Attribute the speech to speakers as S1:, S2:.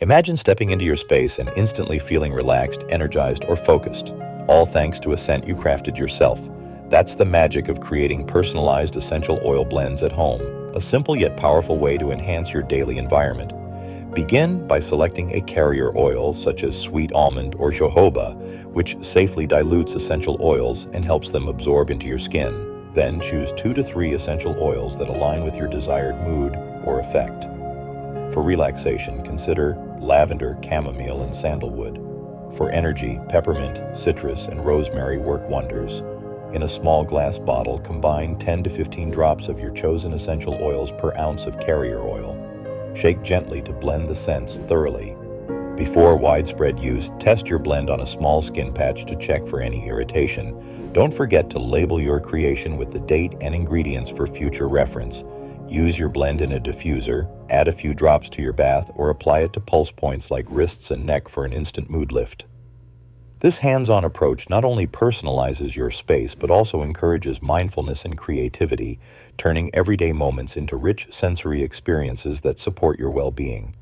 S1: Imagine stepping into your space and instantly feeling relaxed, energized, or focused, all thanks to a scent you crafted yourself. That's the magic of creating personalized essential oil blends at home, a simple yet powerful way to enhance your daily environment. Begin by selecting a carrier oil such as sweet almond or jojoba, which safely dilutes essential oils and helps them absorb into your skin. Then choose 2 to 3 essential oils that align with your desired mood or effect. For relaxation, consider lavender, chamomile, and sandalwood. For energy, peppermint, citrus, and rosemary work wonders. In a small glass bottle, combine 10 to 15 drops of your chosen essential oils per ounce of carrier oil. Shake gently to blend the scents thoroughly. Before widespread use, test your blend on a small skin patch to check for any irritation. Don't forget to label your creation with the date and ingredients for future reference. Use your blend in a diffuser, add a few drops to your bath, or apply it to pulse points like wrists and neck for an instant mood lift. This hands-on approach not only personalizes your space, but also encourages mindfulness and creativity, turning everyday moments into rich sensory experiences that support your well-being.